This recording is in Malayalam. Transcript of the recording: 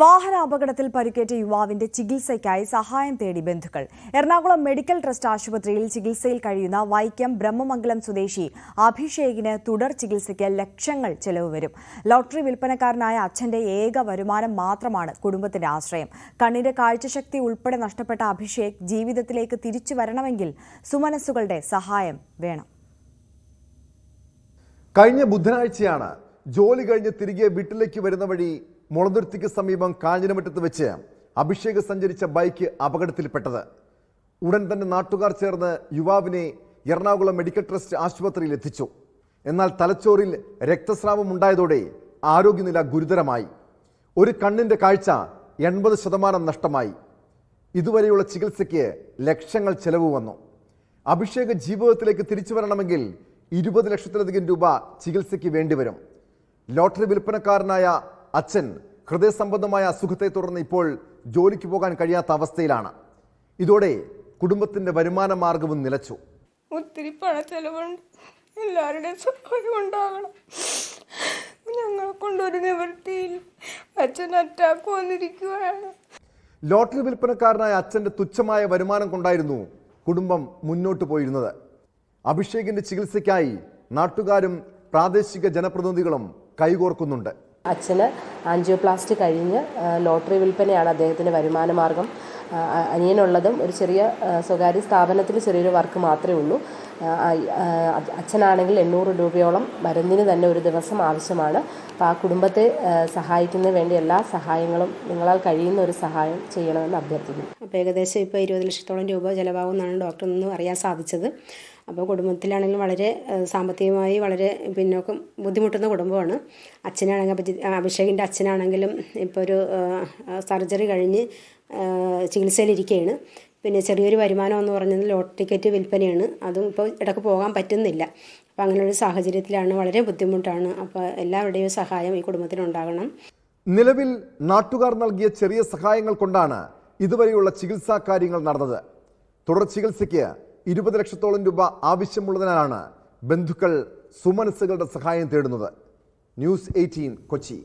വാഹനാപകടത്തിൽ പരിക്കേറ്റ യുവാവിന്റെ ചികിത്സയ്ക്കായി സഹായം തേടി ബന്ധുക്കൾ. എറണാകുളം മെഡിക്കൽ ട്രസ്റ്റ് ആശുപത്രിയിൽ ചികിത്സയിൽ കഴിയുന്ന വൈക്കം ബ്രഹ്മമംഗലം സ്വദേശി അഭിഷേകിന് തുടർ ചികിത്സയ്ക്ക് ലക്ഷങ്ങൾ ചെലവ് വരും. ലോട്ടറി വിൽപ്പനക്കാരനായ അച്ഛന്റെ ഏക വരുമാനം മാത്രമാണ് കുടുംബത്തിന്റെ ആശ്രയം. കണ്ണിന്റെ കാഴ്ചശക്തി ഉൾപ്പെടെ നഷ്ടപ്പെട്ട അഭിഷേക് ജീവിതത്തിലേക്ക് തിരിച്ചു വരണമെങ്കിൽ സുമനസ്സുകളുടെ സഹായം വേണം. കഴിഞ്ഞ ബുധനാഴ്ചയാണ് ജോലി കഴിഞ്ഞ് തിരികെ വീട്ടിലേക്ക് വരുന്ന വഴി മുളന്തുരുത്തിക്ക് സമീപം കാഞ്ഞിരമറ്റത്ത് വെച്ച് അഭിഷേക് സഞ്ചരിച്ച ബൈക്ക് അപകടത്തിൽപ്പെട്ടത്. ഉടൻ തന്നെ നാട്ടുകാർ ചേർന്ന് യുവാവിനെ എറണാകുളം മെഡിക്കൽ ട്രസ്റ്റ് ആശുപത്രിയിൽ എത്തിച്ചു. എന്നാൽ തലച്ചോറിൽ രക്തസ്രാവം ഉണ്ടായതോടെ ആരോഗ്യനില ഗുരുതരമായി. ഒരു കണ്ണിന്റെ കാഴ്ച 80% നഷ്ടമായി. ഇതുവരെയുള്ള ചികിത്സയ്ക്ക് ലക്ഷങ്ങൾ ചെലവ് വന്നു. അഭിഷേക് ജീവിതത്തിലേക്ക് തിരിച്ചു വരണമെങ്കിൽ 20 ലക്ഷത്തിലധികം രൂപ ചികിത്സയ്ക്ക് വേണ്ടിവരും. ലോട്ടറി വിൽപ്പനക്കാരനായ അച്ഛൻ ഹൃദയ സംബന്ധമായ അസുഖത്തെ തുടർന്ന് ഇപ്പോൾ ജോലിക്ക് പോകാൻ കഴിയാത്ത അവസ്ഥയിലാണ്. ഇതോടെ കുടുംബത്തിന്റെ വരുമാന മാർഗവും നിലച്ചു. ഒത്തിരി പണച്ചെലവുണ്ട്, എല്ലാവരുടെയും സഹായം ഉണ്ടാകണം. ഞങ്ങളെ കൊണ്ടൊരു നിവൃത്തിയിൽ അച്ഛൻ അറ്റാക്ക് വന്നിരിക്കുകയാണ്. ലോട്ടറി വിൽപ്പനക്കാരനായ അച്ഛന്റെ തുച്ഛമായ വരുമാനം കൊണ്ടായിരുന്നു കുടുംബം മുന്നോട്ട് പോയിരുന്നത്. അഭിഷേകിന്റെ ചികിത്സയ്ക്കായി നാട്ടുകാരും പ്രാദേശിക ജനപ്രതിനിധികളും കൈകോർക്കുന്നുണ്ട്. അച്ഛന് ആൻജിയോപ്ലാസ്റ്റി കഴിഞ്ഞ് ലോട്ടറി വിൽപ്പനയാണ് അദ്ദേഹത്തിൻ്റെ വരുമാന മാർഗം. അനിയനുള്ളതും ഒരു ചെറിയ സ്വകാര്യ സ്ഥാപനത്തിൽ ചെറിയൊരു വർക്ക് മാത്രമേ ഉള്ളൂ. അച്ഛനാണെങ്കിൽ 800 രൂപയോളം മരുന്നിന് തന്നെ ഒരു ദിവസം ആവശ്യമാണ്. അപ്പോൾ ആ കുടുംബത്തെ സഹായിക്കുന്നതിന് വേണ്ടി എല്ലാ സഹായങ്ങളും നിങ്ങളാൽ കഴിയുന്ന ഒരു സഹായം ചെയ്യണമെന്ന് അഭ്യർത്ഥിക്കുന്നു. അപ്പോൾ ഏകദേശം ഇപ്പോൾ 20 ലക്ഷത്തോളം രൂപ ചിലവാകുമെന്നാണ് ഡോക്ടറിൽ നിന്ന് അറിയാൻ സാധിച്ചത്. അപ്പോൾ കുടുംബത്തിലാണെങ്കിലും വളരെ സാമ്പത്തികമായി വളരെ പിന്നോക്കം ബുദ്ധിമുട്ടുന്ന കുടുംബമാണ്. അച്ഛനാണെങ്കിൽ അഭിഷേകിൻ്റെ അച്ഛനാണെങ്കിലും ഇപ്പോൾ ഒരു സർജറി കഴിഞ്ഞ് ചികിത്സയിലിരിക്കുകയാണ്. പിന്നെ ചെറിയൊരു വരുമാനം എന്ന് പറഞ്ഞത് ലോട്ടറി ടിക്കറ്റ് വിൽപ്പനയാണ്. അതും ഇപ്പോൾ ഇടയ്ക്ക് പോകാൻ പറ്റുന്നില്ല. അപ്പോൾ അങ്ങനെയൊരു സാഹചര്യത്തിലാണ്, വളരെ ബുദ്ധിമുട്ടാണ്. അപ്പോൾ എല്ലാവരുടെയും സഹായം ഈ കുടുംബത്തിനുണ്ടാകണം. നിലവിൽ നാട്ടുകാർ നൽകിയ ചെറിയ സഹായങ്ങൾ കൊണ്ടാണ് ഇതുവരെയുള്ള ചികിത്സാ കാര്യങ്ങൾ നടന്നത്. തുടർ ചികിത്സയ്ക്ക് 20 ലക്ഷത്തോളം രൂപ ആവശ്യമുള്ളതിനാലാണ് ബന്ധുക്കൾ സുമനസ്സുകളുടെ സഹായം തേടുന്നത്. ന്യൂസ് 18 കൊച്ചി.